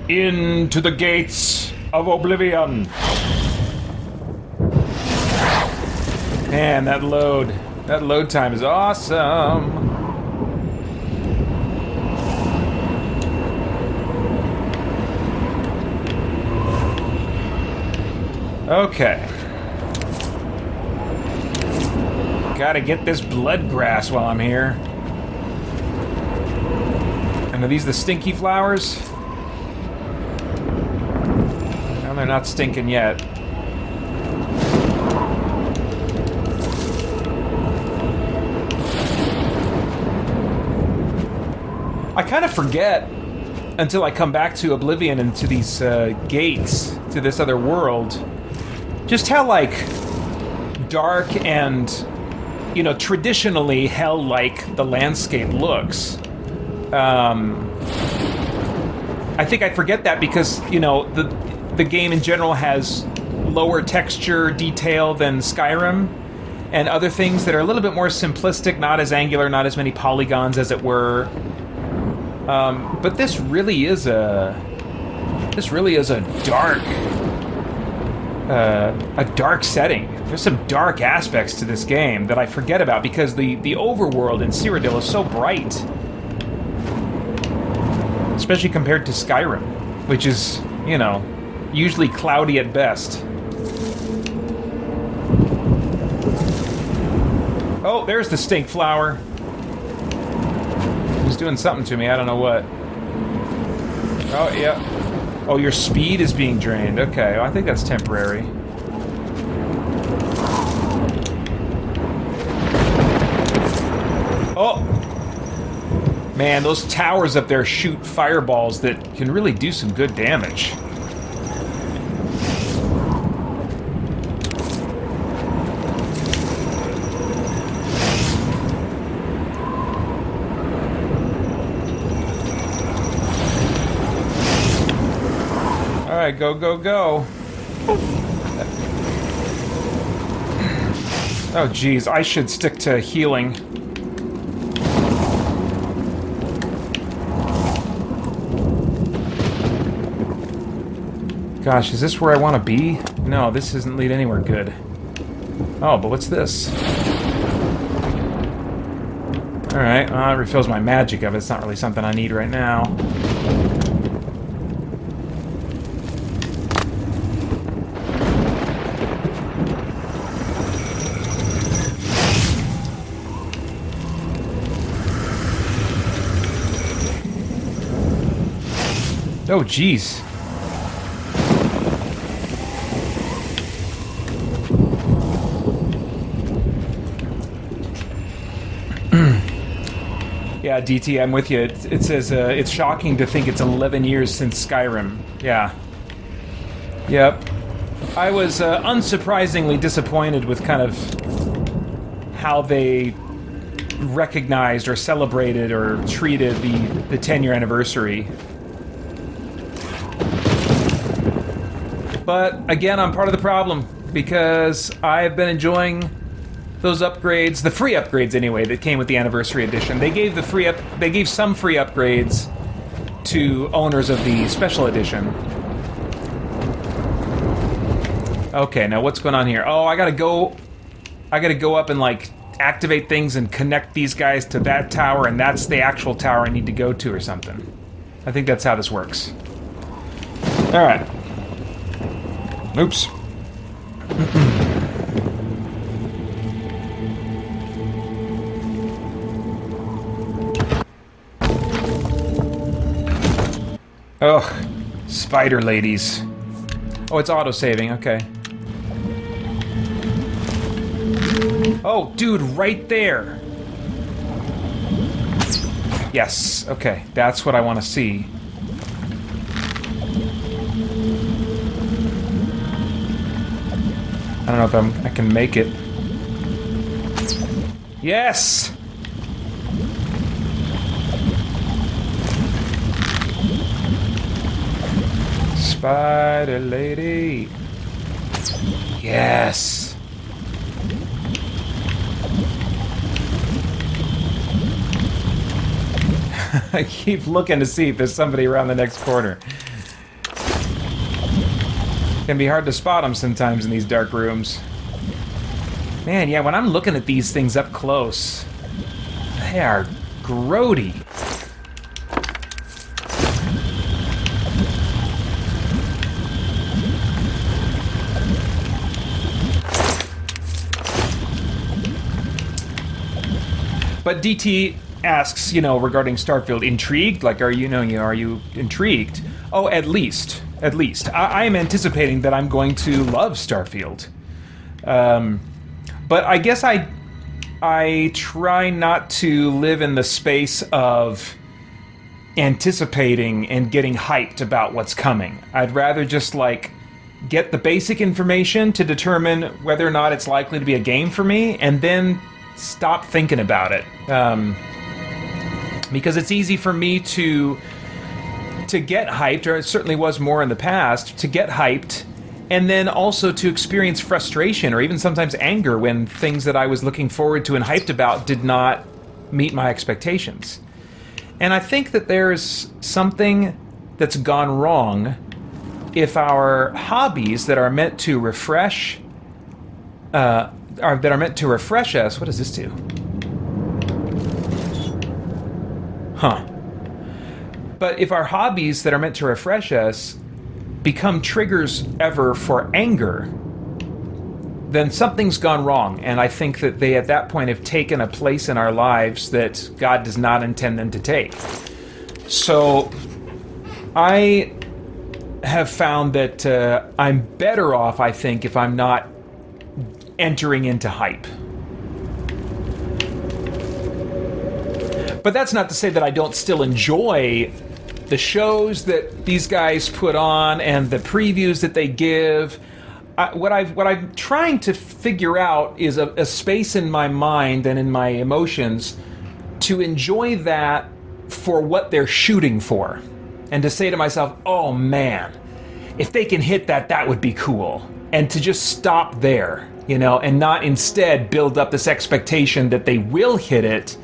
Into the gates of Oblivion. Man, that load time is awesome. Okay. Gotta get this blood grass while I'm here. And are these the stinky flowers? No, they're not stinking yet. I kind of forget until I come back to Oblivion and to these gates, to this other world, just how, like, dark and, you know, traditionally hell-like the landscape looks. I think I forget that because, you know, the game in general has lower texture detail than Skyrim and other things that are a little bit more simplistic, not as angular, not as many polygons as it were. But this really is a dark setting. There's some dark aspects to this game that I forget about because the overworld in Cyrodiil is so bright. Especially compared to Skyrim, which is, you know, usually cloudy at best. Oh, there's the stink flower. He's doing something to me, I don't know what. Oh, yeah. Oh, your speed is being drained. Okay, well, I think that's temporary. Oh! Man, those towers up there shoot fireballs that can really do some good damage. Alright, go, go, go. Oh, geez, I should stick to healing. Gosh, is this where I want to be? No, this doesn't lead anywhere good. Oh, but what's this? Alright, well, it refills my magic of it. It's not really something I need right now. Oh, jeez. Yeah, DT, I'm with you. It says, it's shocking to think it's 11 years since Skyrim. Yeah. Yep. I was unsurprisingly disappointed with kind of how they recognized or celebrated or treated the 10-year anniversary. But, again, I'm part of the problem, because I've been enjoying those upgrades, the free upgrades anyway, that came with the Anniversary Edition. They gave some free upgrades to owners of the Special Edition. Okay, now what's going on here? Oh, I gotta go up and, like, activate things and connect these guys to that tower, and that's the actual tower I need to go to or something. I think that's how this works. Alright. Oops. Ugh. Spider ladies. Oh, it's auto-saving, okay. Oh, dude, right there! Yes, okay. That's what I want to see. I don't know if I can make it. Yes! Spider lady. Yes! I keep looking to see if there's somebody around the next corner. Can be hard to spot them sometimes in these dark rooms. Man, yeah, when I'm looking at these things up close, they are grody. But DT asks, regarding Starfield, intrigued? Like, are you intrigued? Oh, at least. I am anticipating that I'm going to love Starfield. But I guess I try not to live in the space of anticipating and getting hyped about what's coming. I'd rather just, get the basic information to determine whether or not it's likely to be a game for me, and then stop thinking about it. Because it's easy for me to get hyped, or it certainly was more in the past, to get hyped, and then also to experience frustration or even sometimes anger when things that I was looking forward to and hyped about did not meet my expectations. And I think that there's something that's gone wrong if our hobbies that are meant to refresh us. What does this do? Huh. But if our hobbies that are meant to refresh us become triggers ever for anger, then something's gone wrong. And I think that they, at that point, have taken a place in our lives that God does not intend them to take. So I have found that I'm better off, I think, if I'm not entering into hype. But that's not to say that I don't still enjoy the shows that these guys put on and the previews that they give. What I'm trying to figure out is a space in my mind and in my emotions to enjoy that for what they're shooting for. And to say to myself, oh man, if they can hit that, that would be cool. And to just stop there, and not instead build up this expectation that they will hit it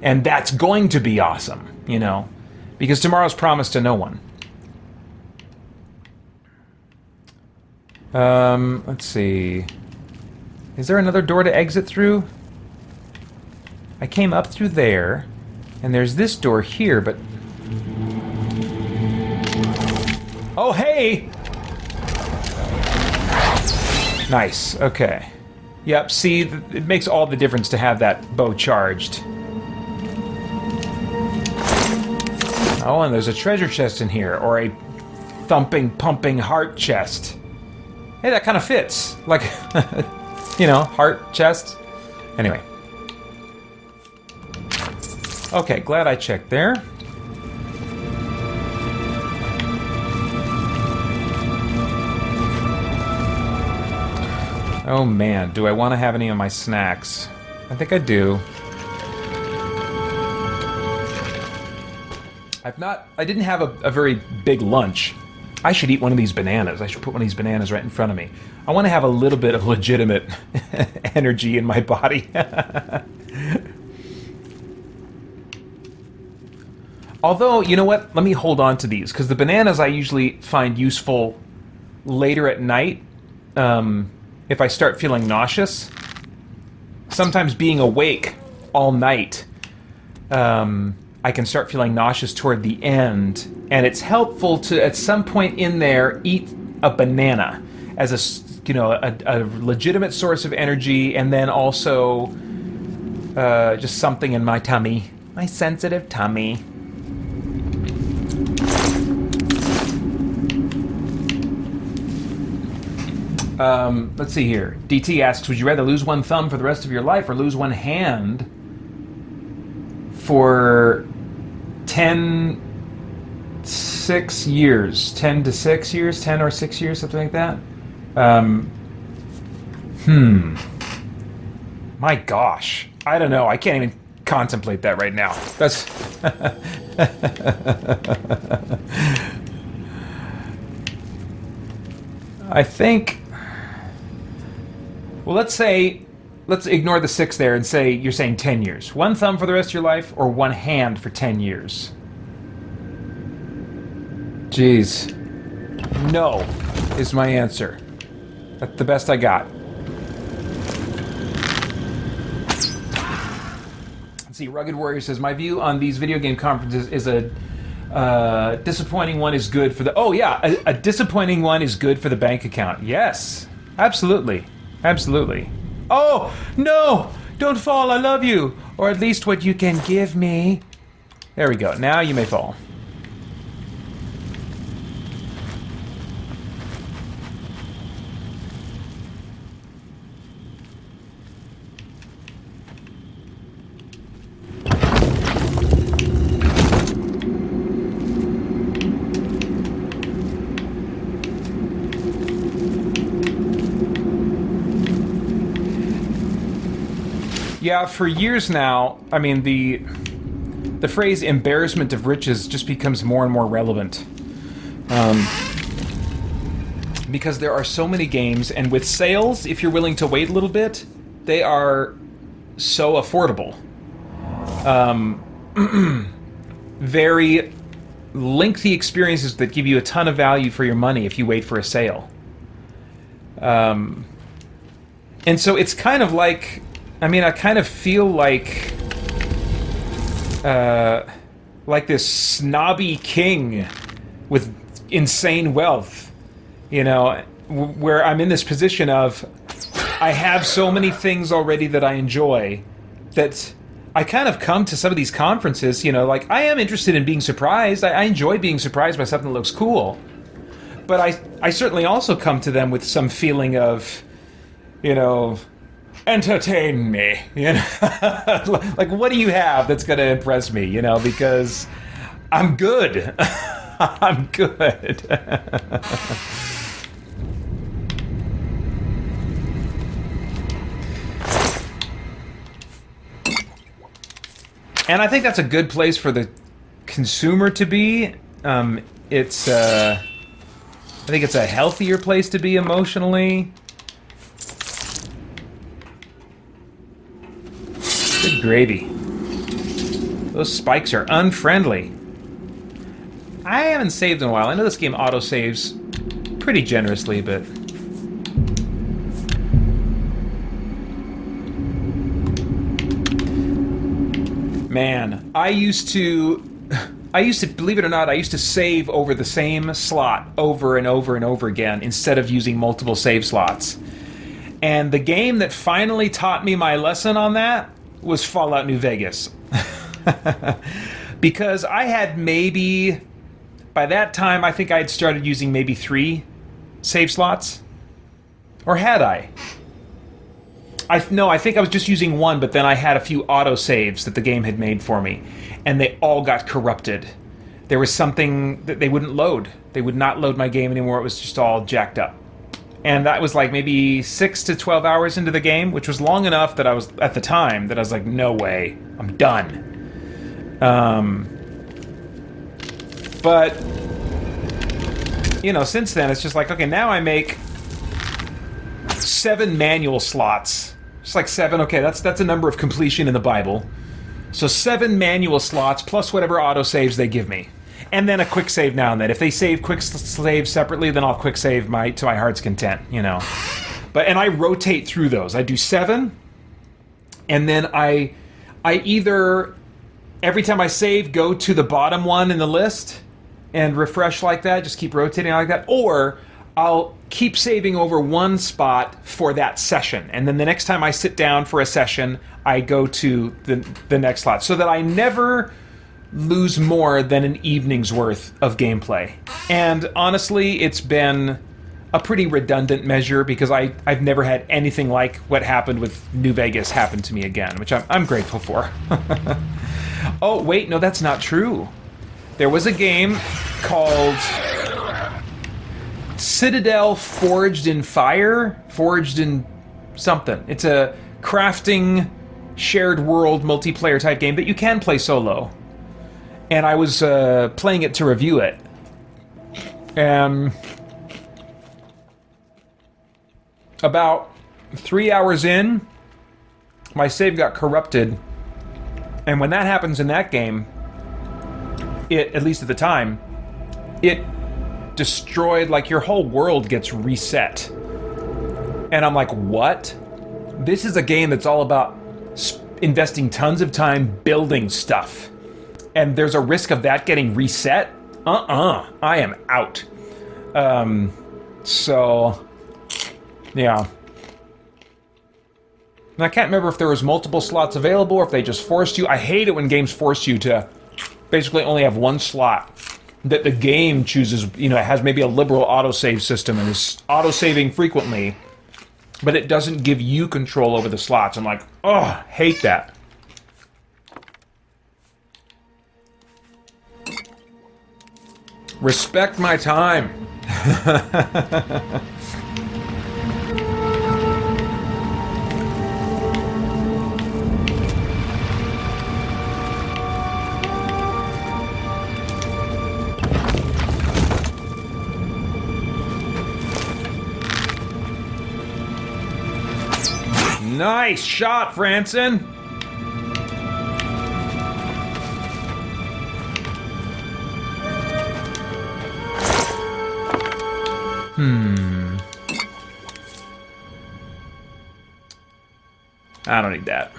and that's going to be awesome, because tomorrow's promised to no one. Let's see. Is there another door to exit through? I came up through there, and there's this door here, but... Oh, hey! Nice, okay. Yep, see, it makes all the difference to have that bow charged. Oh, and there's a treasure chest in here, or a thumping, pumping heart chest. Hey, that kind of fits. Like, heart chest. Anyway. Okay, glad I checked there. Oh man, do I want to have any of my snacks? I think I do. I didn't have a very big lunch. I should eat one of these bananas. I should put one of these bananas right in front of me. I want to have a little bit of legitimate energy in my body. Although, you know what? Let me hold on to these, because the bananas I usually find useful later at night, if I start feeling nauseous. Sometimes being awake all night, I can start feeling nauseous toward the end, and it's helpful to, at some point in there, eat a banana as a legitimate source of energy, and then also just something in my tummy, my sensitive tummy. Let's see here. DT asks, would you rather lose one thumb for the rest of your life or lose one hand for 10 or 6 years, something like that? My gosh. I don't know. I can't even contemplate that right now. That's... I think... Well, let's ignore the 6 there and say you're saying 10 years. One thumb for the rest of your life, or one hand for 10 years? Jeez. No. is my answer. That's the best I got. Let's see, Rugged Warrior says, my view on these video game conferences is a disappointing one is good for the... Oh, yeah, a disappointing one is good for the bank account. Yes, absolutely. Absolutely. Oh, no! Don't fall, I love you! Or at least what you can give me. There we go, now you may fall. Yeah, for years now, I mean, the phrase embarrassment of riches just becomes more and more relevant. Because there are so many games, and with sales, if you're willing to wait a little bit, they are so affordable. Very lengthy experiences that give you a ton of value for your money if you wait for a sale. And so it's kind of like... I mean, I kind of feel like this snobby king with insane wealth, you know, where I'm in this position of I have so many things already that I enjoy that I kind of come to some of these conferences, you know, like I am interested in being surprised. I enjoy being surprised by something that looks cool. But I certainly also come to them with some feeling of, you know... entertain me, you know? Like, what do you have that's going to impress me, you know? Because I'm good. I'm good. And I think that's a good place for the consumer to be. I think it's a healthier place to be emotionally. Good gravy. Those spikes are unfriendly. I haven't saved in a while. I know this game auto-saves pretty generously, but... Man, I used to, believe it or not, I used to save over the same slot over and over and over again instead of using multiple save slots. And the game that finally taught me my lesson on that was Fallout New Vegas. Because I had maybe, by that time, I think I had started using maybe 3 save slots. Or had I? No, I think I was just using 1, but then I had a few auto-saves that the game had made for me. And they all got corrupted. There was something that they wouldn't load. They would not load my game anymore. It was just all jacked up. And that was like maybe 6 to 12 hours into the game, which was long enough that I was, at the time, that I was like, no way, I'm done. But, you know, since then, it's just like, okay, now I make 7 manual slots. Just like 7, okay, that's a number of completion in the Bible. So 7 manual slots plus whatever autosaves they give me. And then a quick save now and then. If they save quick save separately, then I'll quick save to my heart's content, you know. And I rotate through those. I do 7, and then I either every time I save go to the bottom one in the list and refresh like that, just keep rotating like that, or I'll keep saving over one spot for that session, and then the next time I sit down for a session, I go to the next slot, so that I never lose more than an evening's worth of gameplay. And honestly, it's been a pretty redundant measure because I've never had anything like what happened with New Vegas happen to me again, which I'm grateful for. Oh, wait, no, that's not true. There was a game called Citadel Forged in Fire? Forged in something. It's a crafting, shared world, multiplayer type game that you can play solo. And I was playing it to review it. About 3 hours in, my save got corrupted. And when that happens in that game, at least at the time, it get destroyed, like your whole world gets reset. And I'm like, what? This is a game that's all about investing tons of time building stuff. And there's a risk of that getting reset? I am out. So, yeah. And I can't remember if there was multiple slots available or if they just forced you. I hate it when games force you to basically only have one slot that the game chooses. You know, it has maybe a liberal autosave system and is autosaving frequently, but it doesn't give you control over the slots. I'm like, oh, hate that. Respect my time. Nice shot, Franson. I don't need that.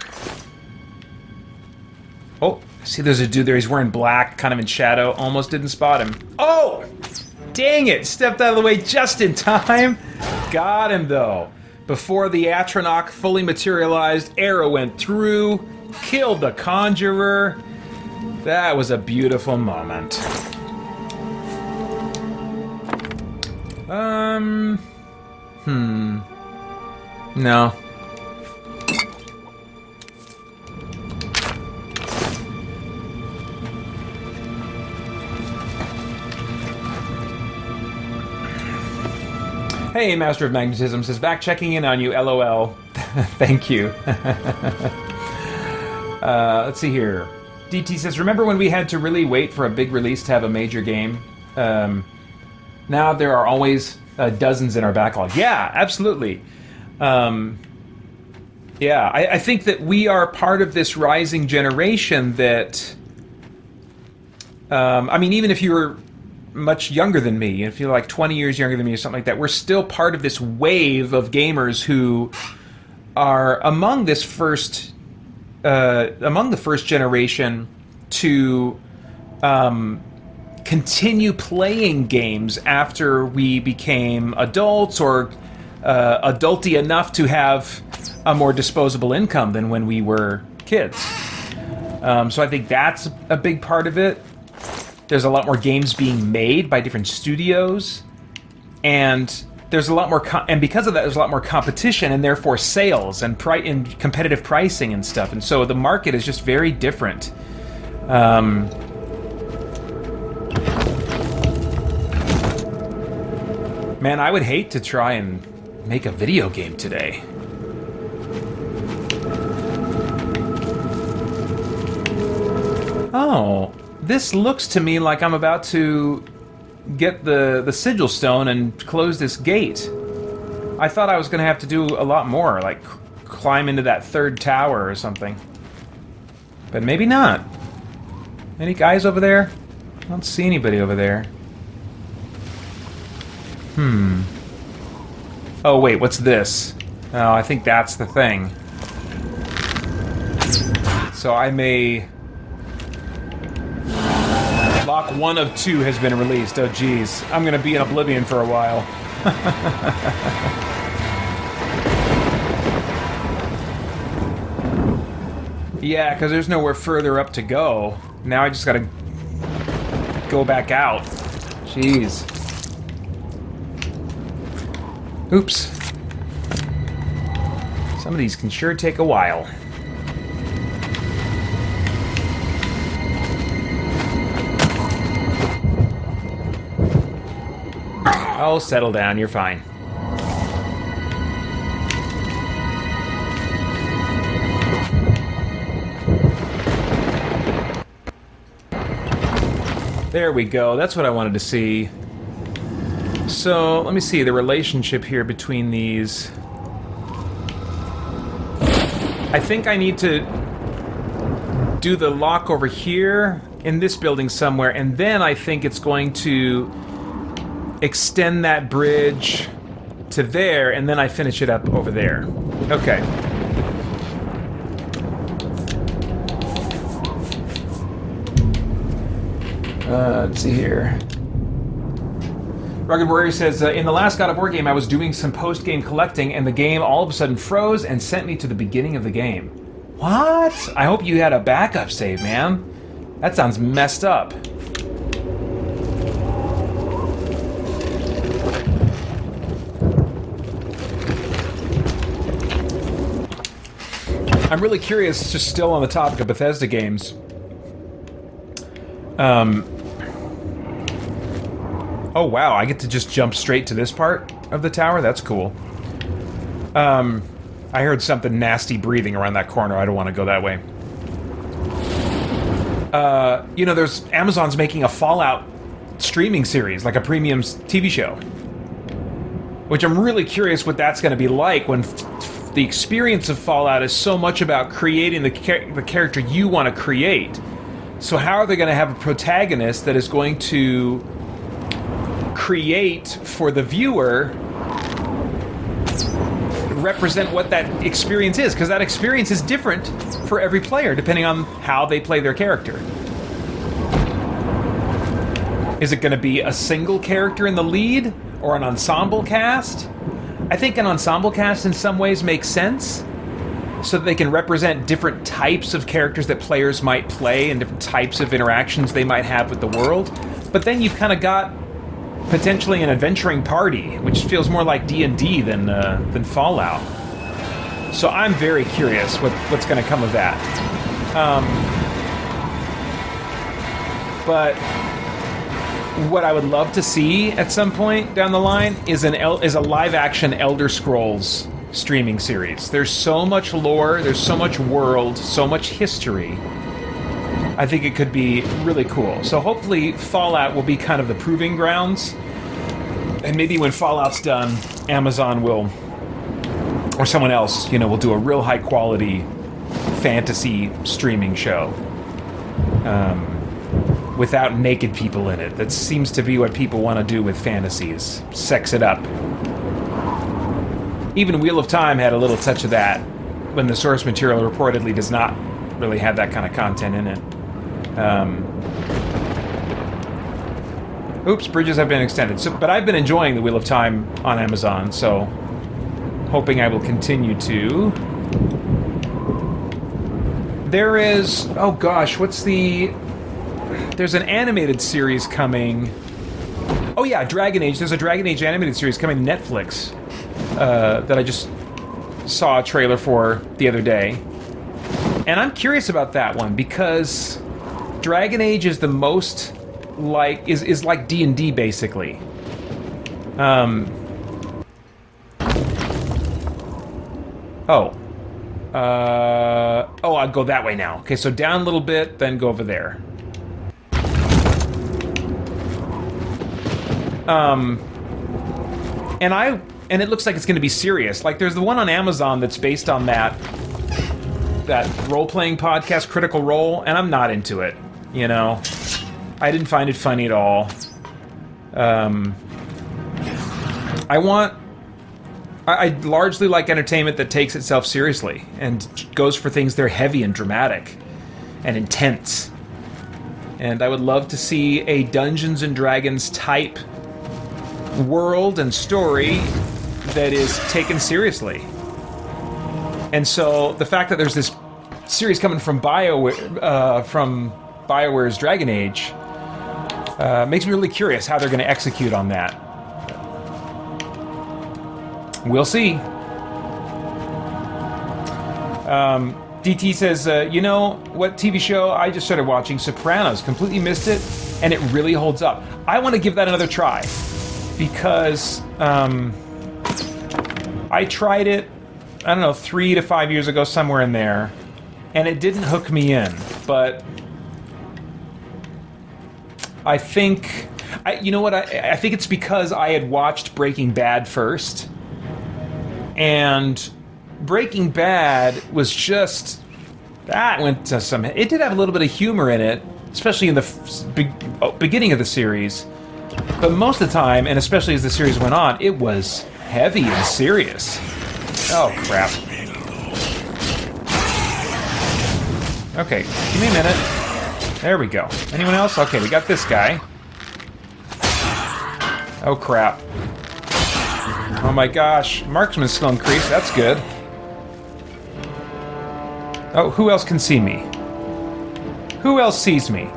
Oh, see there's a dude there. He's wearing black, kind of in shadow. Almost didn't spot him. Oh! Dang it! Stepped out of the way just in time. Got him, though. Before the Atronach fully materialized, arrow went through, killed the Conjurer. That was a beautiful moment. No. Hey, Master of Magnetism says, back checking in on you, LOL. Thank you. Let's see here. DT says, remember when we had to really wait for a big release to have a major game? Now there are always dozens in our backlog. Yeah, absolutely. Yeah, I think that we are part of this rising generation that... I mean, even if you were much younger than me, if you're like 20 years younger than me or something like that, we're still part of this wave of gamers who are among the first generation to continue playing games after we became adults or adulty enough to have a more disposable income than when we were kids. So I think that's a big part of it. There's a lot more games being made by different studios, and there's a lot more, and because of that, there's a lot more competition, and therefore sales and and competitive pricing and stuff. And so the market is just very different. Man, I would hate to try and make a video game today. Oh. This looks to me like I'm about to get the sigil stone and close this gate. I thought I was going to have to do a lot more, like climb into that third tower or something. But maybe not. Any guys over there? I don't see anybody over there. Oh, wait, what's this? Oh, I think that's the thing. So I may... Lock 1 of 2 has been released. Oh, geez. I'm going to be in Oblivion for a while. Yeah, because there's nowhere further up to go. Now I just got to go back out. Jeez. Oops. Some of these can sure take a while. Oh, settle down, you're fine. There we go, that's what I wanted to see. So, let me see the relationship here between these. I think I need to do the lock over here in this building somewhere, and then I think it's going to extend that bridge to there, and then I finish it up over there. Okay. Let's see here. Rugged Warrior says, in the last God of War game, I was doing some post-game collecting, and the game all of a sudden froze and sent me to the beginning of the game. What? I hope you had a backup save, man. That sounds messed up. I'm really curious, just still on the topic of Bethesda games. Oh wow, I get to just jump straight to this part of the tower? That's cool. I heard something nasty breathing around that corner. I don't want to go that way. You know, there's Amazon's making a Fallout streaming series, like a premium TV show. Which I'm really curious what that's going to be like when the experience of Fallout is so much about creating the character you want to create. So how are they going to have a protagonist that is going to create for the viewer, represent what that experience is? Because that experience is different for every player, depending on how they play their character. Is it going to be a single character in the lead, or an ensemble cast? I think an ensemble cast in some ways makes sense, so that they can represent different types of characters that players might play and different types of interactions they might have with the world. But then you've kind of got potentially an adventuring party, which feels more like D&D than Fallout. So I'm very curious what's going to come of that. But what I would love to see at some point down the line is a live-action Elder Scrolls streaming series. There's so much lore, there's so much world, so much history. I think it could be really cool. So hopefully Fallout will be kind of the proving grounds. And maybe when Fallout's done, Amazon will, or someone else, you know, will do a real high quality fantasy streaming show. Without naked people in it. That seems to be what people want to do with fantasies. Sex it up. Even Wheel of Time had a little touch of that, when the source material reportedly does not really have that kind of content in it. Oops, bridges have been extended. But I've been enjoying the Wheel of Time on Amazon, so hoping I will continue to. There is... oh gosh, what's the... there's an animated series coming. Oh yeah, Dragon Age. There's a Dragon Age animated series coming to Netflix that I just saw a trailer for the other day. And I'm curious about that one because Dragon Age is the most like is like D&D basically. I'll go that way now. Okay, so down a little bit, then go over there. And it looks like it's going to be serious. Like, there's the one on Amazon that's based on that role-playing podcast, Critical Role, and I'm not into it, you know? I didn't find it funny at all. I largely like entertainment that takes itself seriously and goes for things that are heavy and dramatic and intense. And I would love to see a Dungeons & Dragons type world and story that is taken seriously. And so the fact that there's this series coming from BioWare's Dragon Age makes me really curious how they're going to execute on that. We'll see. DT says, you know what TV show I just started watching? Sopranos. Completely missed it, and it really holds up. I want to give that another try, because I tried it, I don't know, 3 to 5 years ago, somewhere in there, and it didn't hook me in, but I think, you know what, I think it's because I had watched Breaking Bad first, and Breaking Bad was just, that went to some, it did have a little bit of humor in it, especially in the beginning of the series, But most of the time, and especially as the series went on, it was heavy and serious. Oh, crap. Okay, give me a minute. There we go. Anyone else? Okay, we got this guy. Oh, crap. Oh my gosh. Marksman's still increased. That's good. Oh, who else can see me? Who else sees me?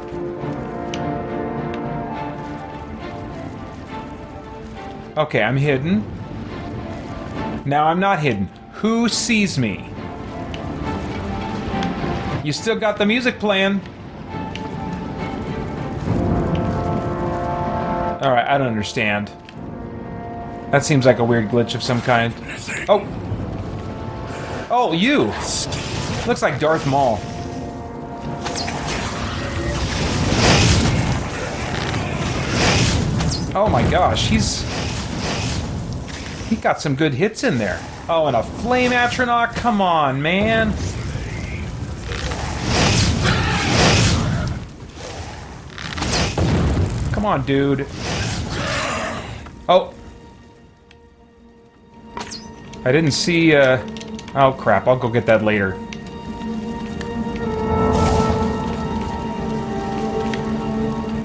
Okay, I'm hidden. Now I'm not hidden. Who sees me? You still got the music playing. Alright, I don't understand. That seems like a weird glitch of some kind. Oh! Oh, you! Looks like Darth Maul. Oh my gosh, he got some good hits in there. Oh, and a flame atronach? Come on, man. Come on, dude. Oh. I didn't see, oh crap, I'll go get that later.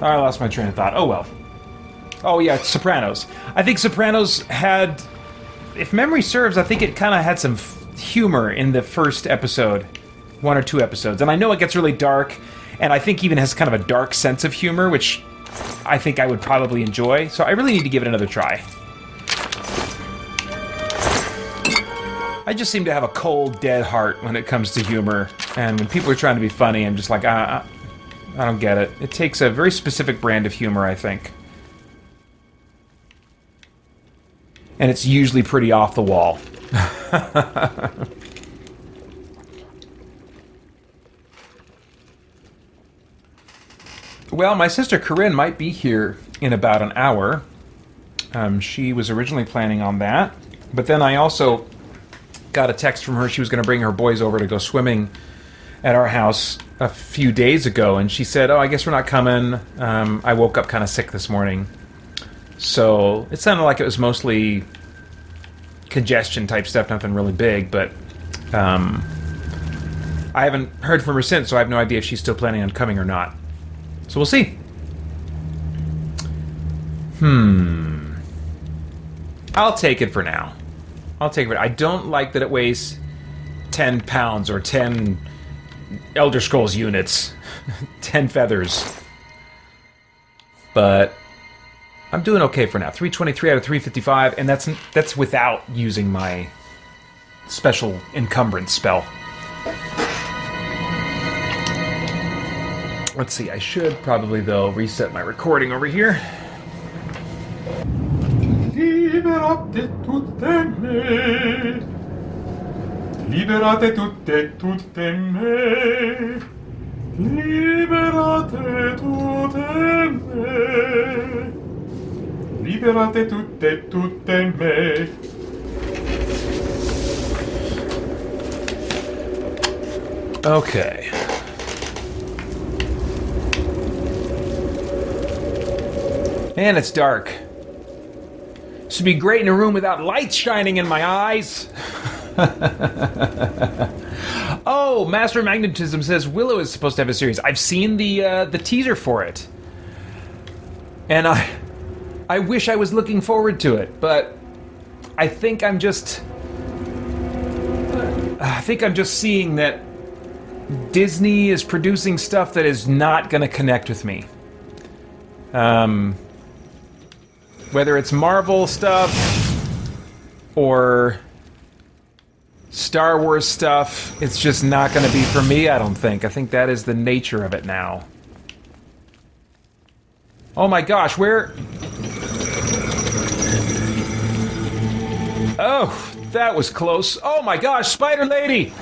I lost my train of thought. Oh well. Oh yeah, Sopranos. I think Sopranos had, if memory serves, I think it kind of had some humor in the first episode. 1 or 2 episodes. And I know it gets really dark, and I think even has kind of a dark sense of humor, which I think I would probably enjoy. So I really need to give it another try. I just seem to have a cold, dead heart when it comes to humor. And when people are trying to be funny, I'm just like, I don't get it. It takes a very specific brand of humor, I think. And it's usually pretty off the wall. Well, my sister Corinne might be here in about an hour. She was originally planning on that. But then I also got a text from her. She was going to bring her boys over to go swimming at our house a few days ago. And she said, oh, I guess we're not coming. I woke up kind of sick this morning. So it sounded like it was mostly congestion type stuff, nothing really big. But I haven't heard from her since, so I have no idea if she's still planning on coming or not. So we'll see. I'll take it for now. I'll take it. I don't like that it weighs 10 pounds or 10 Elder Scrolls units. 10 feathers. But I'm doing okay for now. 323 out of 355, and that's without using my special encumbrance spell. Let's see, I should probably, though, reset my recording over here. Liberate tutte me. Liberate tutte me. Liberate tutte me. Liberate tutte me. Okay. Man, it's dark. This would be great in a room without lights shining in my eyes. Oh, Master of Magnetism says Willow is supposed to have a series. I've seen the teaser for it. And I wish I was looking forward to it, but I think I'm just seeing that Disney is producing stuff that is not going to connect with me. Whether it's Marvel stuff or Star Wars stuff, it's just not going to be for me, I don't think. I think that is the nature of it now. Oh my gosh, where... Oh, that was close. Oh my gosh, Spider Lady!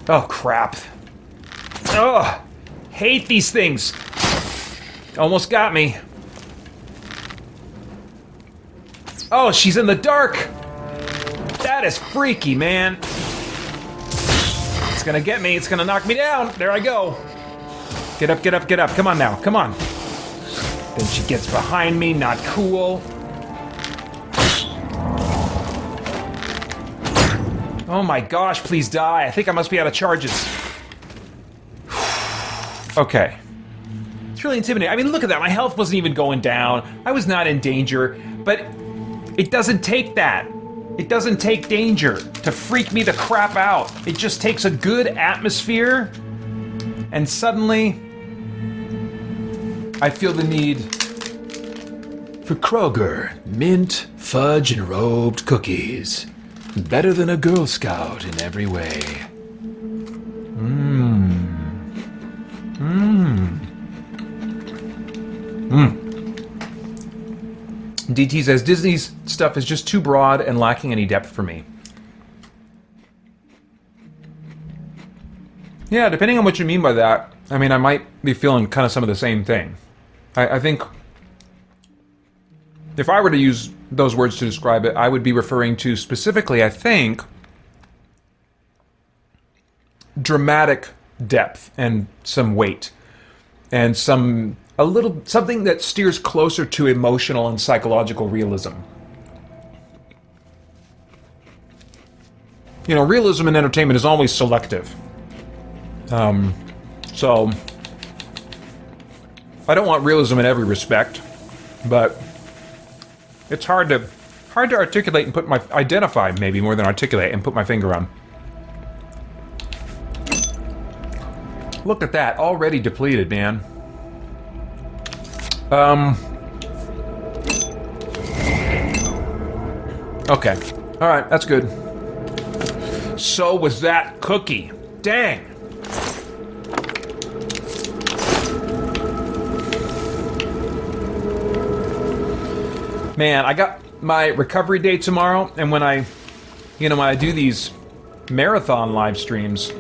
Oh, crap. Ugh, hate these things. Almost got me. Oh, she's in the dark! That is freaky, man. It's gonna get me, it's gonna knock me down. There I go. Get up, get up, get up. Come on now, come on. Then she gets behind me, not cool. Oh my gosh, please die. I think I must be out of charges. Okay. It's really intimidating. I mean, look at that. My health wasn't even going down. I was not in danger. But it doesn't take that. It doesn't take danger to freak me the crap out. It just takes a good atmosphere, and suddenly I feel the need for Kroger mint, fudge, and robed cookies. Better than a Girl Scout in every way. DT says, Disney's stuff is just too broad and lacking any depth for me. Yeah, depending on what you mean by that, I mean, I might be feeling kind of some of the same thing. I think if I were to use those words to describe it, I would be referring to specifically, I think, dramatic depth and some weight and something that steers closer to emotional and psychological realism. You know, realism in entertainment is always selective. So I don't want realism in every respect, but it's hard to articulate and identify, maybe more than articulate, and put my finger on. Look at that, already depleted, man. Okay. Alright, that's good. So was that cookie. Dang. Man, I got my recovery day tomorrow, and when I do these marathon live streams,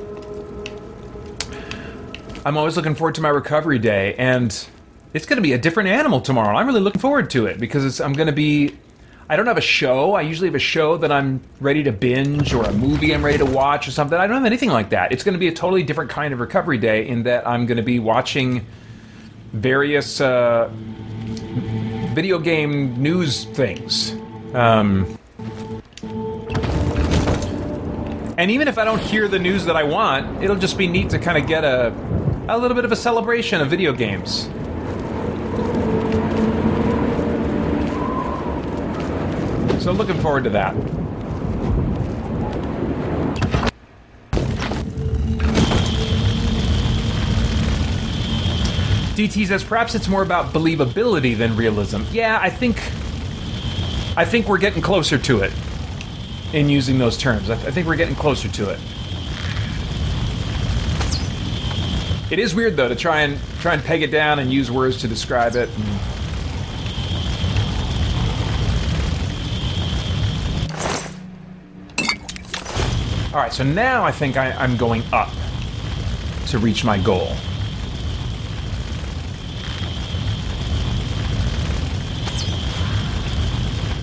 I'm always looking forward to my recovery day, and it's going to be a different animal tomorrow. I'm really looking forward to it, because I don't have a show. I usually have a show that I'm ready to binge, or a movie I'm ready to watch, or something. I don't have anything like that. It's going to be a totally different kind of recovery day, in that I'm going to be watching various video game news things. And even if I don't hear the news that I want, it'll just be neat to kind of get a little bit of a celebration of video games. So looking forward to that. DT says, perhaps it's more about believability than realism. Yeah, I think we're getting closer to it in using those terms. I think we're getting closer to it. It is weird, though, to try and peg it down and use words to describe it. All right, so now I think I'm going up to reach my goal.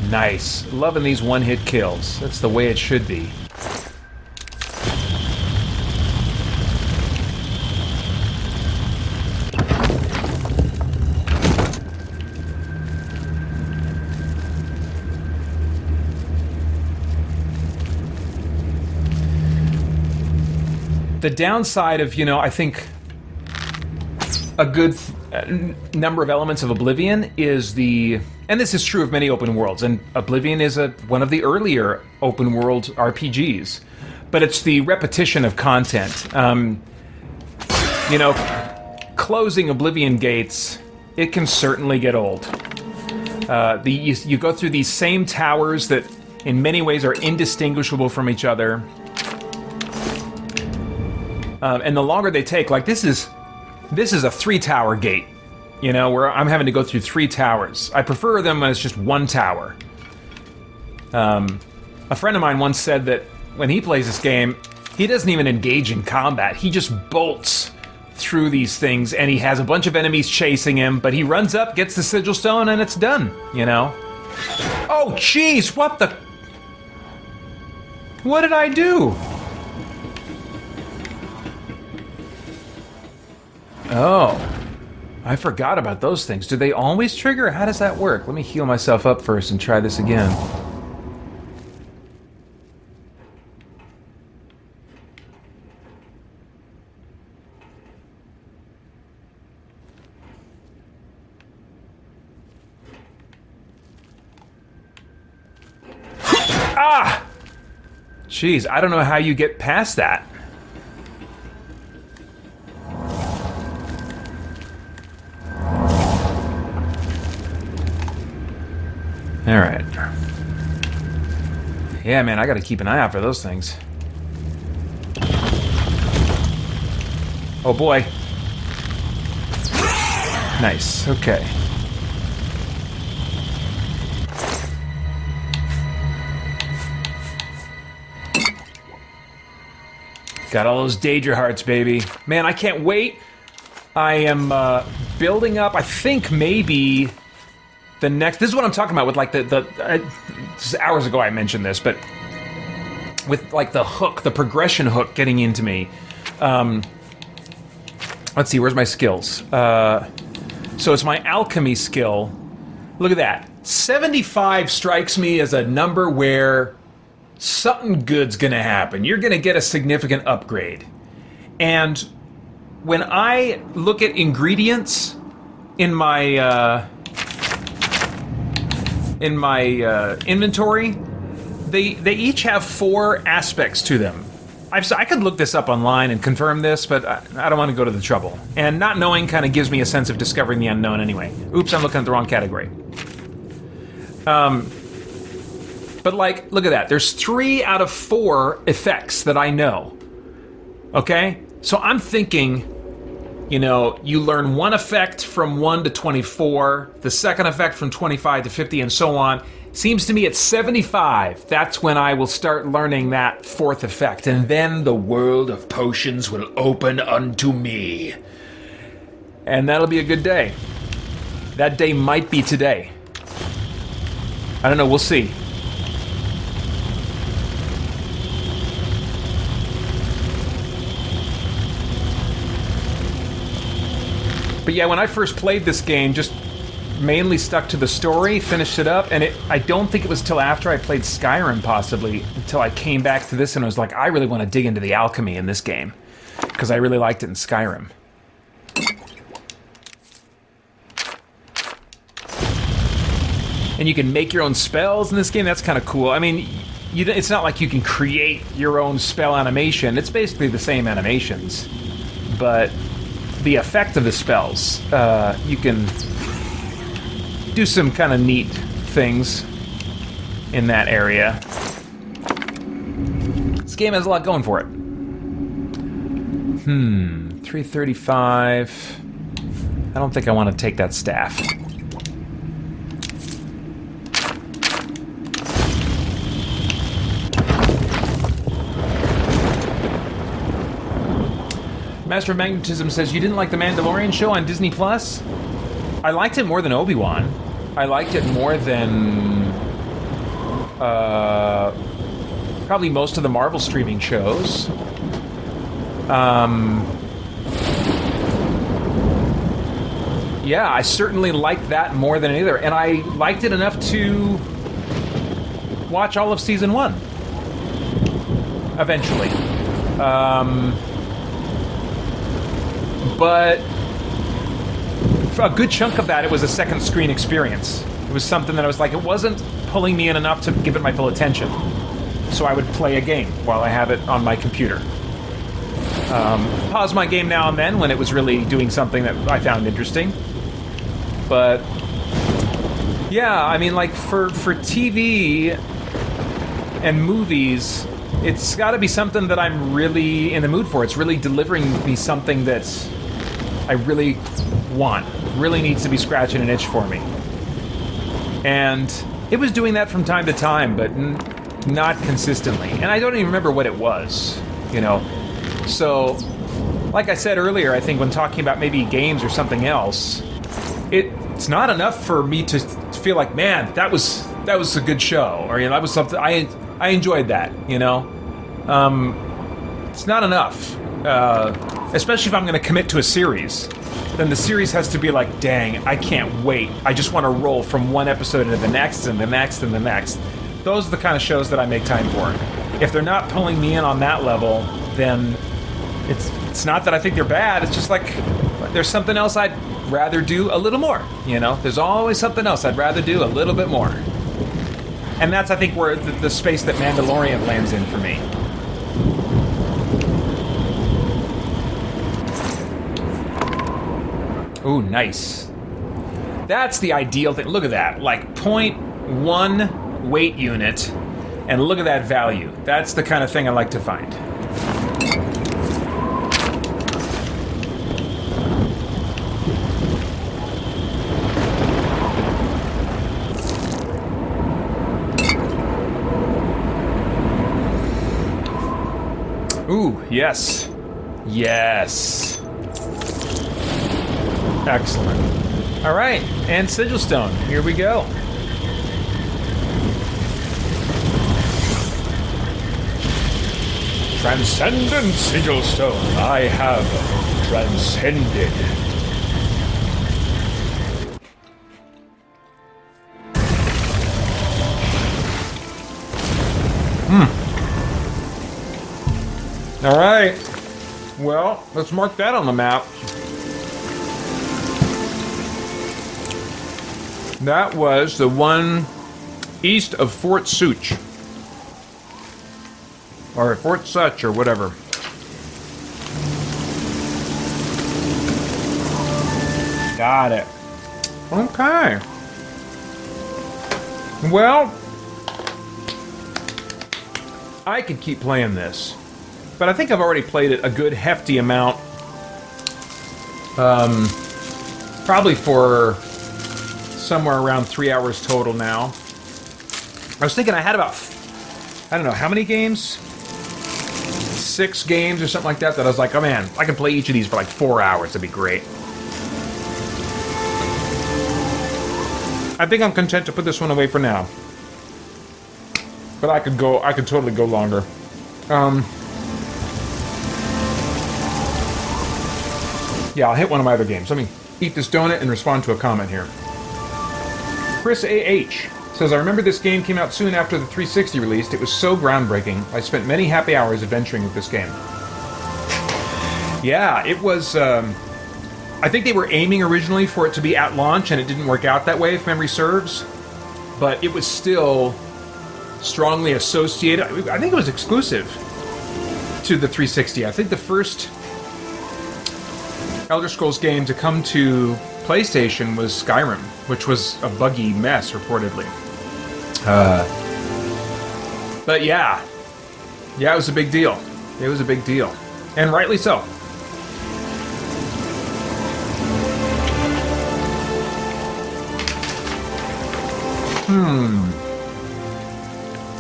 Nice. Loving these one-hit kills. That's the way it should be. The downside of, I think a good number of elements of Oblivion is and this is true of many open worlds, and Oblivion is one of the earlier open world RPGs, but it's the repetition of content. Closing Oblivion gates, it can certainly get old. You go through these same towers that in many ways are indistinguishable from each other. And the longer they take, like this is a 3-tower gate, where I'm having to go through 3 towers. I prefer them when it's just 1 tower. A friend of mine once said that when he plays this game, he doesn't even engage in combat. He just bolts through these things, and he has a bunch of enemies chasing him, but he runs up, gets the sigil stone, and it's done, Oh, jeez, what did I do? Oh. I forgot about those things. Do they always trigger? How does that work? Let me heal myself up first and try this again. Ah! Jeez, I don't know how you get past that. Alright. Yeah, man, I gotta keep an eye out for those things. Oh boy. Nice, okay. Got all those Daedra hearts, baby. Man, I can't wait. I am building up, I think maybe the next... This is what I'm talking about with like hours ago I mentioned this, but with like the hook, the progression hook getting into me. Let's see, where's my skills? So it's my alchemy skill. Look at that. 75 strikes me as a number where something good's gonna happen. You're gonna get a significant upgrade. And when I look at ingredients in my inventory, they each have 4 aspects to them. I could look this up online and confirm this, but I don't want to go to the trouble. And not knowing kind of gives me a sense of discovering the unknown anyway. Oops, I'm looking at the wrong category. But like, look at that. There's 3 out of 4 effects that I know. Okay? So I'm thinking, you know, you learn one effect from 1 to 24, the second effect from 25 to 50, and so on. Seems to me at 75, that's when I will start learning that 4th effect. And then the world of potions will open unto me. And that'll be a good day. That day might be today. I don't know, we'll see. But yeah, when I first played this game, just mainly stuck to the story, finished it up, and I don't think it was till after I played Skyrim, possibly, until I came back to this and I was like, I really want to dig into the alchemy in this game, because I really liked it in Skyrim. And you can make your own spells in this game, that's kind of cool. I mean, it's not like you can create your own spell animation, it's basically the same animations, but the effect of the spells, you can do some kind of neat things in that area. This game has a lot going for it. 335. I don't think I want to take that staff. Master of Magnetism says, you didn't like the Mandalorian show on Disney Plus? I liked it more than Obi-Wan. I liked it more than probably most of the Marvel streaming shows. Yeah, I certainly liked that more than any other, and I liked it enough to watch all of season 1 eventually. But for a good chunk of that, it was a second screen experience. It was something that I was like, it wasn't pulling me in enough to give it my full attention. So I would play a game while I have it on my computer. Pause my game now and then when it was really doing something that I found interesting. But yeah, I mean, like for TV and movies, it's got to be something that I'm really in the mood for. It's really delivering me something that I really want. Really needs to be scratching an itch for me. And it was doing that from time to time, but not consistently. And I don't even remember what it was, you know. So, like I said earlier, I think when talking about maybe games or something else, it's not enough for me to feel like, man, that was a good show, or, you know, that was something I enjoyed that, you know. It's not enough, especially if I'm going to commit to a series. then the series has to be like, dang, I can't wait. I just want to roll from one episode into the next and the next and the next. Those are the kind of shows that I make time for. If they're not pulling me in on that level, then it's not that I think they're bad. It's just like there's something else I'd rather do a little more. You know, there's always something else I'd rather do a little bit more. And that's, I think, where the space that Mandalorian lands in for me. Ooh, nice. That's the ideal thing. Look at that. Like 0.1 weight unit, and look at that value. That's the kind of thing I like to find. Ooh, yes. Yes. Excellent. All right, and Sigil Stone. Here we go. Transcendent Sigil Stone. I have transcended. All right. Well, let's mark that on the map. That was the one east of Fort Such. Or Fort Such, or whatever. Got it. Okay. Well, I could keep playing this, but I think I've already played it a good hefty amount. Probably for somewhere around 3 hours total now. I was thinking I had about, I don't know, how many games? 6 games or something like that, that I was like, oh man, I can play each of these for like 4 hours, that'd be great. I think I'm content to put this one away for now. But I could totally go longer. Yeah, I'll hit one of my other games. Let me eat this donut and respond to a comment here. Chris A.H. says, I remember this game came out soon after the 360 released. It was so groundbreaking. I spent many happy hours adventuring with this game. Yeah, it was... I think they were aiming originally for it to be at launch, and it didn't work out that way, if memory serves. But it was still strongly associated. I think it was exclusive to the 360. I think the first Elder Scrolls game to come to PlayStation was Skyrim, which was a buggy mess, reportedly. But yeah, it was a big deal. It was a big deal, and rightly so.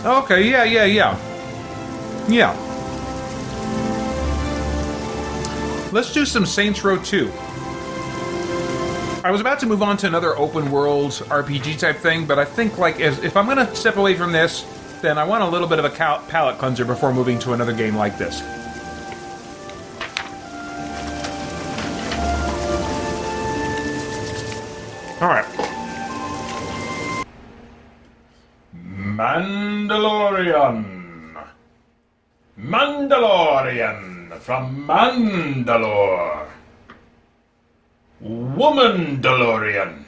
Okay, yeah. Let's do some Saints Row 2. I was about to move on to another open world RPG type thing, but I think like if I'm gonna step away from this, then I want a little bit of a palate cleanser before moving to another game like this. Alright. Mandalorian from Mandalore. Woman-Dalorian.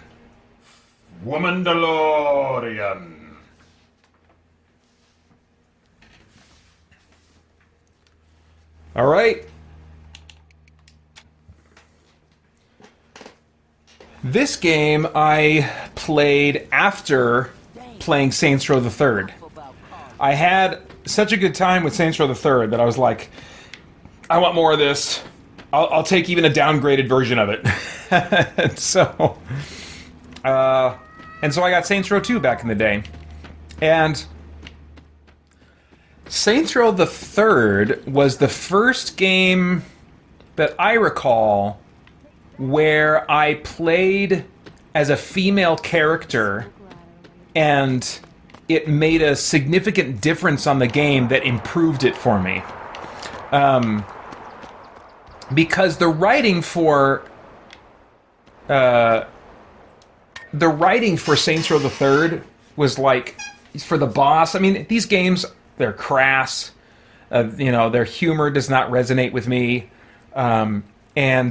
All right. This game I played after playing Saints Row the Third. I had such a good time with Saints Row the Third that I was like, I want more of this. I'll take even a downgraded version of it. and so I got Saints Row 2 back in the day. And Saints Row the Third was the first game that I recall where I played as a female character and it made a significant difference on the game that improved it for me. Because the writing for the writing for Saints Row the Third was like, for the boss. I mean, these games, they're crass. Their humor does not resonate with me, and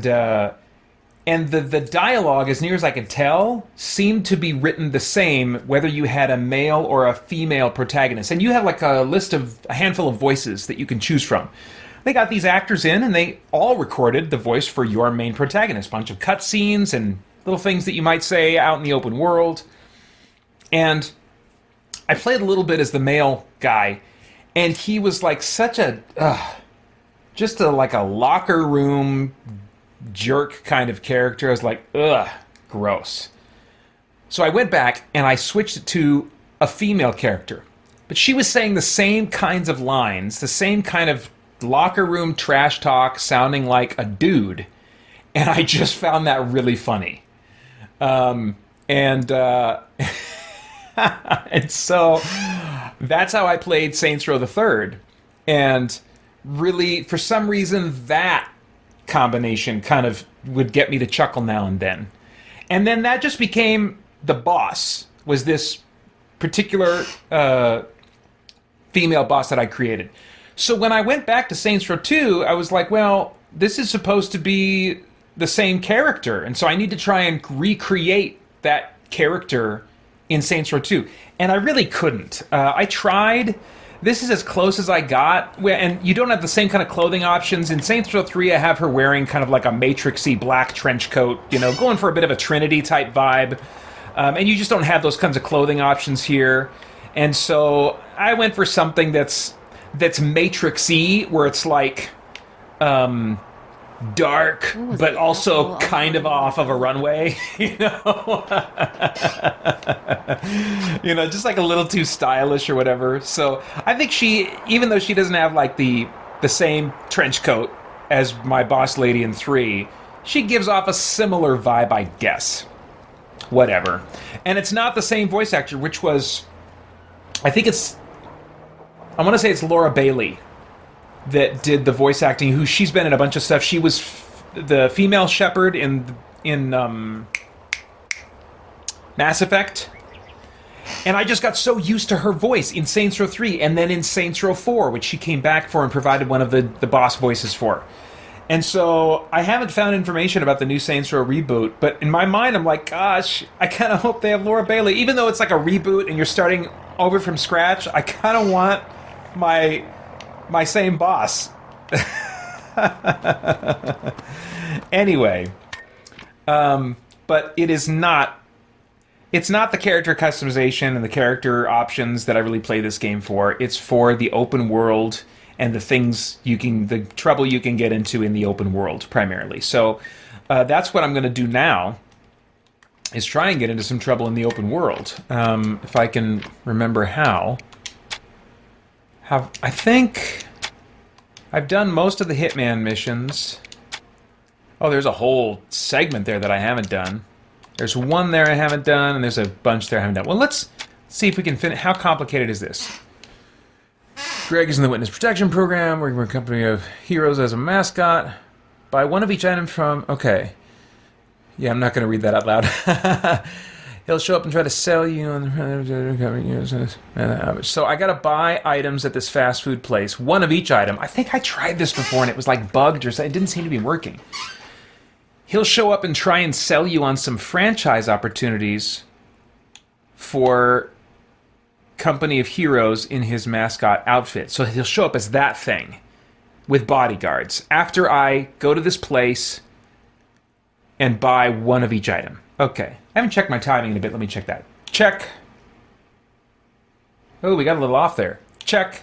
the dialogue, as near as I can tell, seemed to be written the same whether you had a male or a female protagonist. And you have like a handful of voices that you can choose from. They got these actors in, and they all recorded the voice for your main protagonist. Bunch of cutscenes and little things that you might say out in the open world. And I played a little bit as the male guy, and he was like such a like a locker room jerk kind of character. I was like, ugh, gross. So I went back and I switched it to a female character, but she was saying the same kinds of lines, the same kind of locker room trash talk, sounding like a dude, and I just found that really funny. And so that's how I played Saints Row the Third. And really, for some reason, that combination kind of would get me to chuckle now and then. And then that just became the boss, was this particular female boss that I created. So when I went back to Saints Row 2, I was like, well, this is supposed to be the same character, and so I need to try and recreate that character in Saints Row 2. And I really couldn't. I tried. This is as close as I got. And you don't have the same kind of clothing options. In Saints Row 3, I have her wearing kind of like a Matrixy black trench coat, going for a bit of a Trinity-type vibe. And you just don't have those kinds of clothing options here. And so I went for something that's Matrixy, where it's like dark, but also kind of off of a runway, just like a little too stylish or whatever. So I think she, even though she doesn't have like the same trench coat as my boss lady in 3, she gives off a similar vibe, I guess. Whatever. And it's not the same voice actor, which was, I want to say it's Laura Bailey that did the voice acting, who she's been in a bunch of stuff. She was the female shepherd in Mass Effect. And I just got so used to her voice in Saints Row 3, and then in Saints Row 4, which she came back for and provided one of the boss voices for. And so I haven't found information about the new Saints Row reboot, but in my mind I'm like, gosh, I kind of hope they have Laura Bailey. Even though it's like a reboot and you're starting over from scratch, I kind of want my same boss. Anyway, but it's not the character customization and the character options that I really play this game for. It's for the open world and the trouble you can get into in the open world primarily. So that's what I'm going to do now, is try and get into some trouble in the open world. If I can remember how. I think I've done most of the Hitman missions. Oh, there's a whole segment there that I haven't done. There's one there I haven't done, and there's a bunch there I haven't done. Well, let's see if we can finish. How complicated is this? Greg is in the Witness Protection Program, working for a company of heroes as a mascot. Buy one of each item from... Okay. Yeah, I'm not going to read that out loud. He'll show up and try to sell you. So I got to buy items at this fast food place. One of each item. I think I tried this before and it was like bugged or something. It didn't seem to be working. He'll show up and try and sell you on some franchise opportunities for company of heroes in his mascot outfit. So he'll show up as that thing with bodyguards after I go to this place and buy one of each item. Okay. I haven't checked my timing in a bit. Let me check that. Check. Oh, we got a little off there. Check.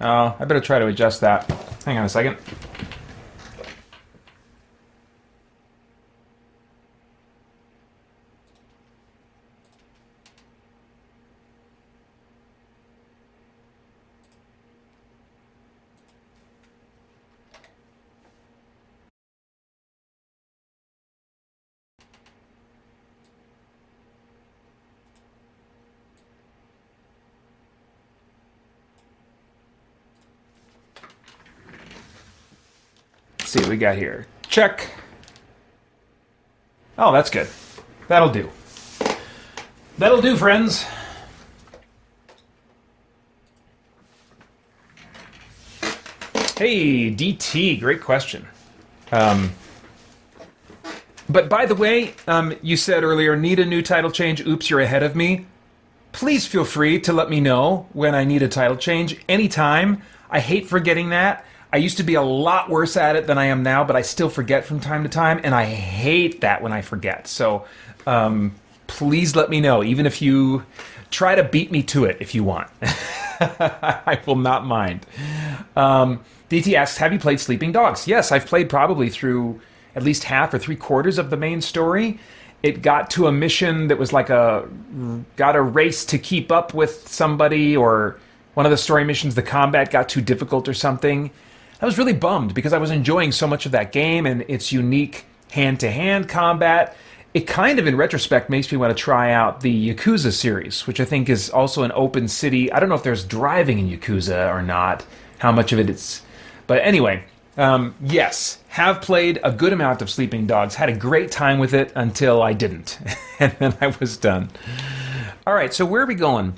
Oh, I better try to adjust that. Hang on a second. See what we got here. Check. Oh, that's good. That'll do. That'll do, friends. Hey, DT, great question. But by the way, you said earlier, need a new title change. Oops, you're ahead of me. Please feel free to let me know when I need a title change anytime. I hate forgetting that. I used to be a lot worse at it than I am now, but I still forget from time to time, and I hate that when I forget. So please let me know, even if you try to beat me to it if you want. I will not mind. DT asks, have you played Sleeping Dogs? Yes, I've played probably through at least half or 3/4 of the main story. It got to a mission that was like got a race to keep up with somebody, or one of the story missions, the combat got too difficult or something. I was really bummed because I was enjoying so much of that game and its unique hand-to-hand combat. It kind of, in retrospect, makes me want to try out the Yakuza series, which I think is also an open city. I don't know if there's driving in Yakuza or not, how much of it it's... But anyway, yes, have played a good amount of Sleeping Dogs, had a great time with it until I didn't, and then I was done. All right, so where are we going?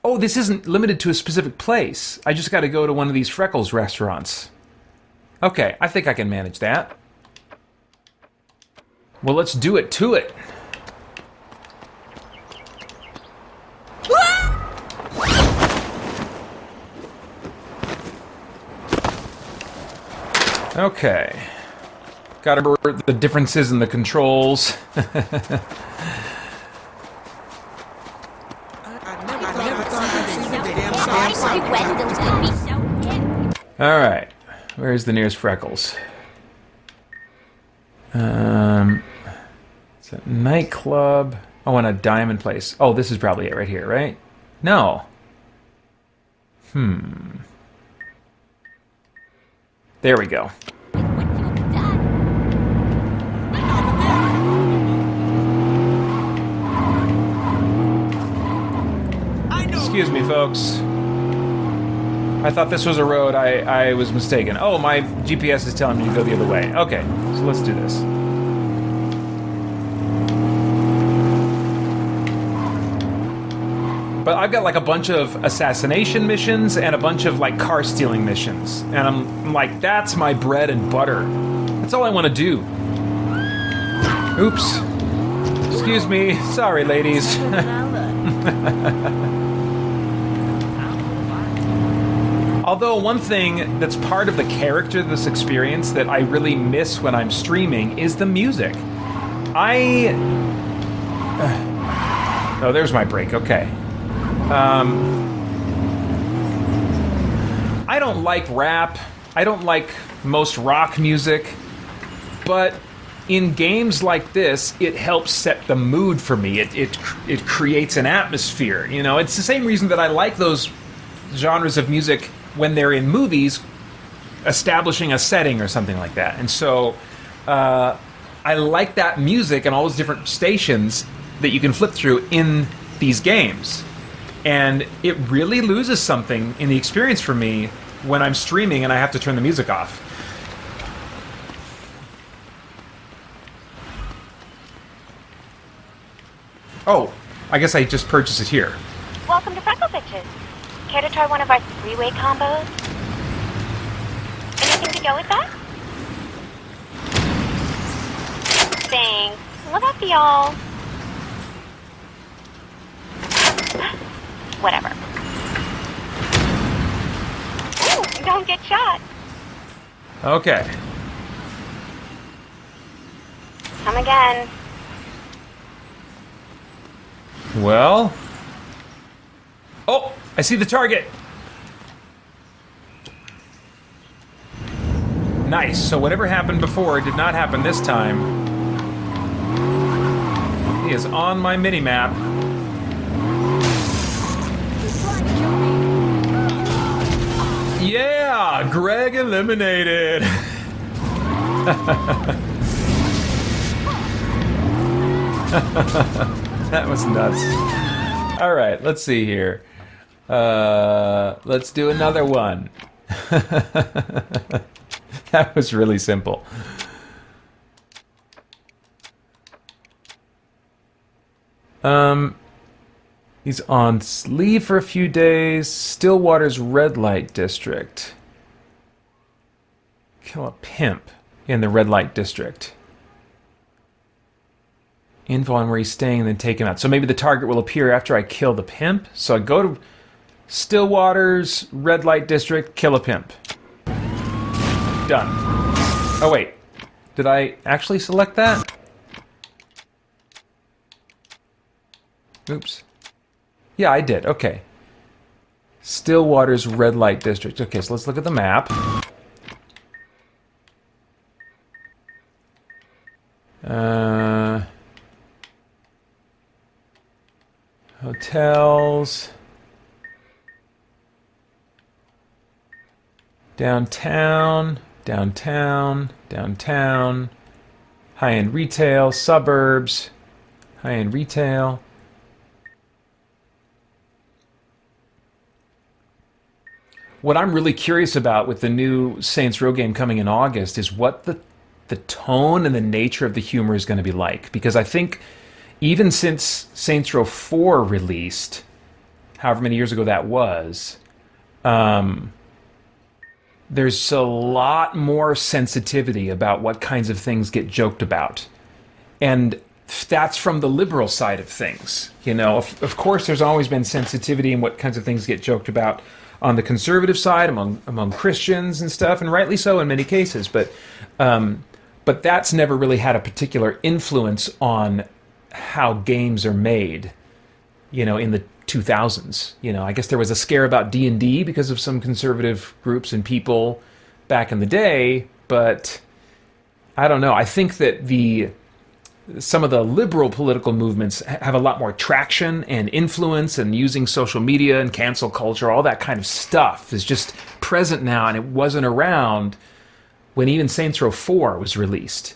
Oh, this isn't limited to a specific place. I just got to go to one of these Freckles restaurants. Okay, I think I can manage that. Well, let's do it to it. Okay. Gotta remember the differences in the controls. Alright. Where's the nearest Freckles? It's a nightclub. Oh, and a diamond place. Oh, this is probably it right here, right? No. There we go. Excuse me, folks. I thought this was a road. I was mistaken. Oh, my GPS is telling me to go the other way. Okay, so let's do this. But I've got like a bunch of assassination missions and a bunch of like car stealing missions. And I'm like, that's my bread and butter. That's all I want to do. Oops. Excuse me. Sorry, ladies. Although one thing that's part of the character of this experience that I really miss when I'm streaming is the music. Oh, there's my break. Okay. I don't like rap. I don't like most rock music. But in games like this, it helps set the mood for me. It creates an atmosphere. You know, it's the same reason that I like those genres of music when they're in movies, establishing a setting or something like that. And so I like that music and all those different stations that you can flip through in these games. And it really loses something in the experience for me when I'm streaming and I have to turn the music off. Oh, I guess I just purchased it here. Welcome to Freckle Bitches. Care to try one of our three-way combos? Anything to go with that? Thanks. Will that be all? Whatever. Ooh, don't get shot. Okay. Come again. Well... Oh! I see the target! Nice. So whatever happened before did not happen this time. He is on my mini-map. Yeah! Greg eliminated! That was nuts. Alright, let's see here. Let's do another one. That was really simple. He's on leave for a few days. Stillwater's red light district. Kill a pimp in the red light district. Info on where he's staying and then take him out. So maybe the target will appear after I kill the pimp. So I go to Stillwater's red light district, kill a pimp. Done. Oh wait, did I actually select that? Oops. Yeah, I did. Okay. Stillwater's red light district. Okay, so let's look at the map. Hotels. Downtown. Downtown. Downtown. High-end retail. Suburbs. High-end retail. What I'm really curious about with the new Saints Row game coming in August is what the tone and the nature of the humor is going to be like. Because I think even since Saints Row 4 released, however many years ago that was, there's a lot more sensitivity about what kinds of things get joked about. And that's from the liberal side of things. You know, of course, there's always been sensitivity in what kinds of things get joked about on the conservative side among Christians and stuff, and rightly so in many cases. But that's never really had a particular influence on how games are made, you know, in the 2000s. You know, I guess there was a scare about D&D because of some conservative groups and people back in the day, but I don't know. I think that some of the liberal political movements have a lot more traction and influence, and using social media and cancel culture, all that kind of stuff is just present now, and it wasn't around when even Saints Row 4 was released.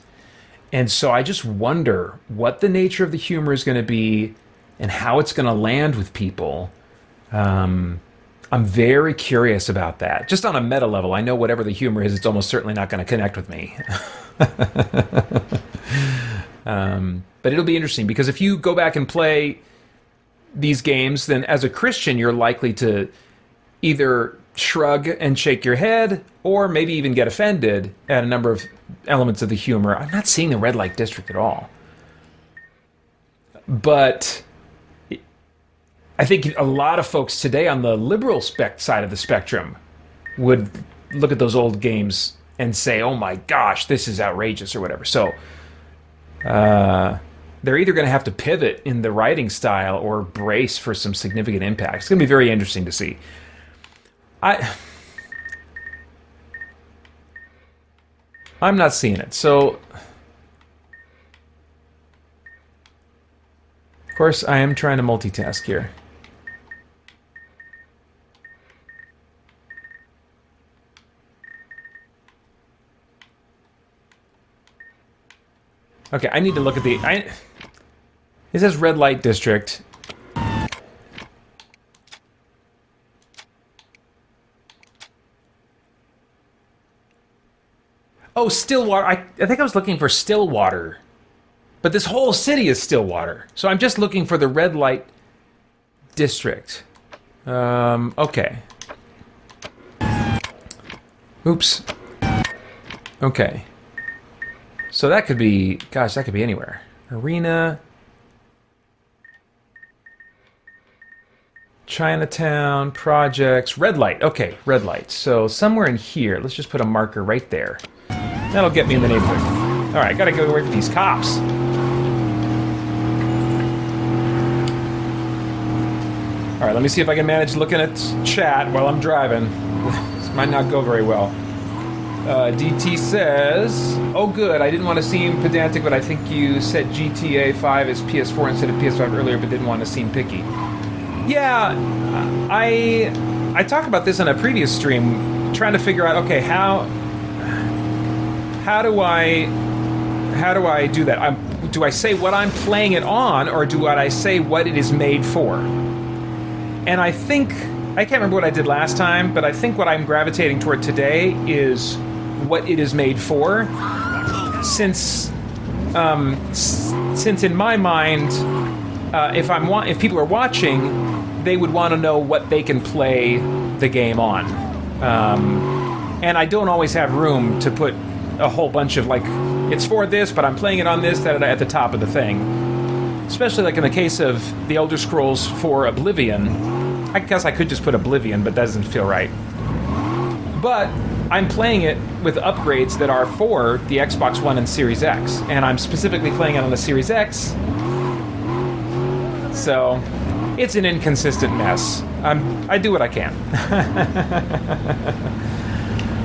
And so I just wonder what the nature of the humor is going to be and how it's going to land with people. I'm very curious about that. Just on a meta level, I know whatever the humor is, it's almost certainly not going to connect with me. But it'll be interesting, because if you go back and play these games, then as a Christian, you're likely to either shrug and shake your head, or maybe even get offended at a number of elements of the humor. I'm not seeing the red light district at all. But I think a lot of folks today on the liberal side of the spectrum would look at those old games and say, oh my gosh, this is outrageous, or whatever. So they're either going to have to pivot in the writing style or brace for some significant impact. It's going to be very interesting to see. I'm not seeing it. So, of course, I am trying to multitask here. Okay, I need to look at it says red light district. Oh, Stillwater. I think I was looking for Stillwater. But this whole city is Stillwater. So I'm just looking for the red light district. Okay. Oops. Okay. So that could be, gosh, that could be anywhere. Arena. Chinatown, projects, red light. Okay, red light. So somewhere in here, let's just put a marker right there. That'll get me in the neighborhood. All right, gotta go away from these cops. All right, let me see if I can manage looking at chat while I'm driving. This might not go very well. DT says, oh good, I didn't want to seem pedantic, but I think you said GTA 5 is PS4 instead of PS5 earlier, but didn't want to seem picky. Yeah, I talked about this on a previous stream, trying to figure out, okay, how do I do that? Do I say what I'm playing it on, or do I say what it is made for? And I think, I can't remember what I did last time, but I think what I'm gravitating toward today is what it is made for, since in my mind, if people are watching, they would want to know what they can play the game on, and I don't always have room to put a whole bunch of like, it's for this, but I'm playing it on this at the top of the thing. Especially like in the case of the Elder Scrolls for Oblivion. I guess I could just put Oblivion, but that doesn't feel right. But I'm playing it with upgrades that are for the Xbox One and Series X, and I'm specifically playing it on the Series X. So it's an inconsistent mess. I do what I can.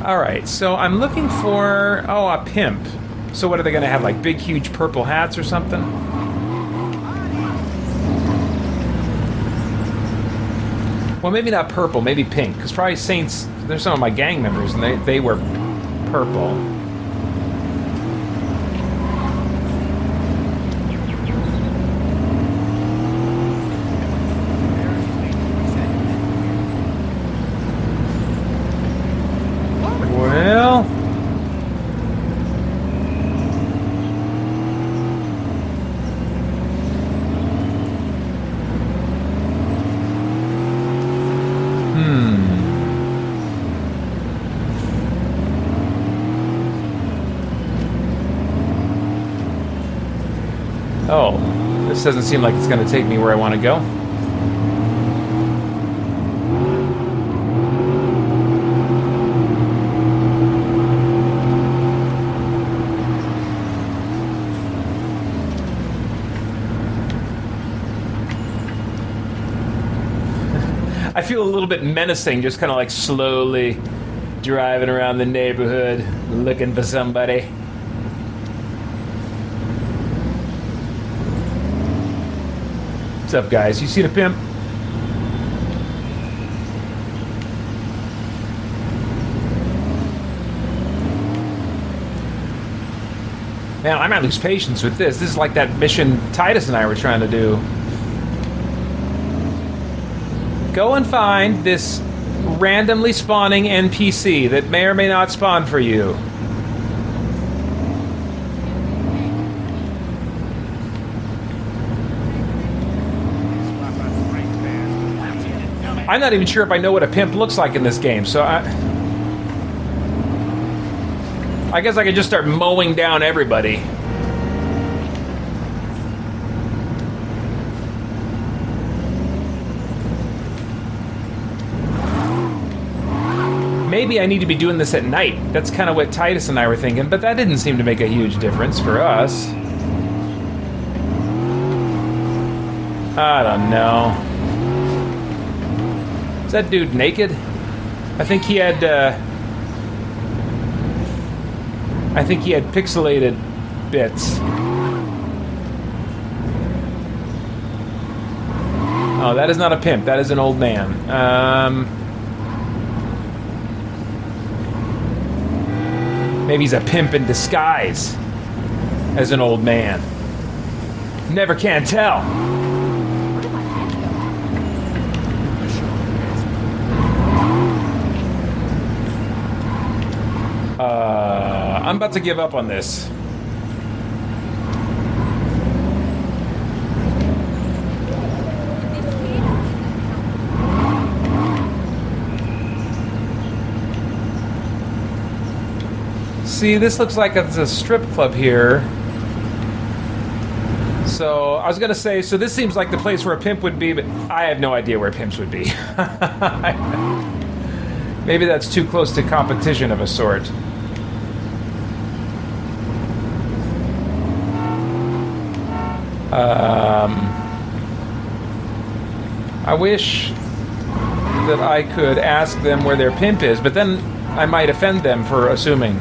Alright, so I'm looking for, a pimp. So what are they going to have, like big huge purple hats or something? Well, maybe not purple, maybe pink, because probably Saints, they're some of my gang members, and they were purple. Well... Oh, this doesn't seem like it's going to take me where I want to go. I feel a little bit menacing, just kind of like slowly driving around the neighborhood, looking for somebody. What's up, guys? You see the pimp? Man, I might lose patience with this. This is like that mission Titus and I were trying to do. Go and find this randomly spawning NPC that may or may not spawn for you. I'm not even sure if I know what a pimp looks like in this game, so I guess I could just start mowing down everybody. Maybe I need to be doing this at night. That's kind of what Titus and I were thinking, but that didn't seem to make a huge difference for us. I don't know. Is that dude naked? I think he had pixelated bits. Oh, that is not a pimp. That is an old man. Maybe he's a pimp in disguise as an old man. Never can tell. I'm about to give up on this. See, this looks like it's a strip club here. So, I was gonna say, so this seems like the place where a pimp would be, but I have no idea where pimps would be. Maybe that's too close to competition of a sort. I wish that I could ask them where their pimp is, but then I might offend them for assuming.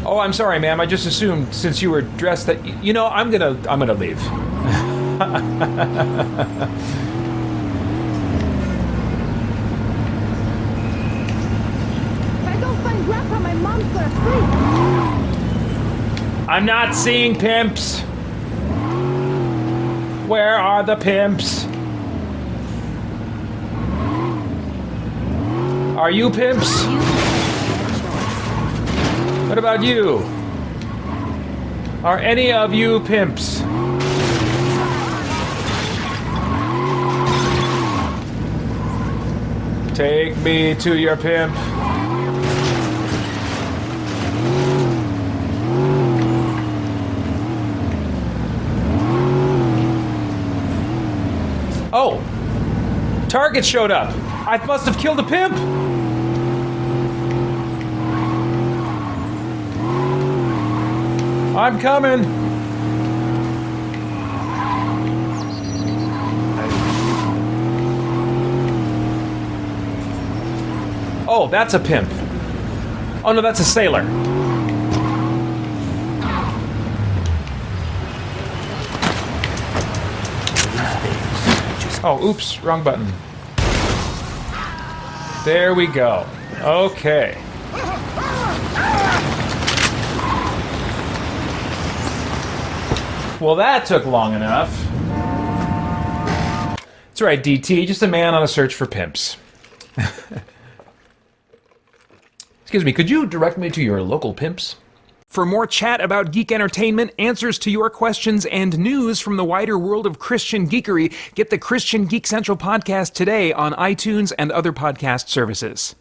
Oh, I'm sorry, ma'am. I just assumed since you were dressed that I'm gonna leave. I'm not seeing pimps. Where are the pimps? Are you pimps? What about you? Are any of you pimps? Take me to your pimp. Oh! Target showed up! I must have killed a pimp! I'm coming! Oh, that's a pimp. Oh no, that's a sailor. Oh, oops, wrong button. There we go. Okay. Well, that took long enough. That's right, DT, just a man on a search for pimps. Excuse me, could you direct me to your local pimps? For more chat about geek entertainment, answers to your questions, and news from the wider world of Christian geekery, get the Christian Geek Central podcast today on iTunes and other podcast services.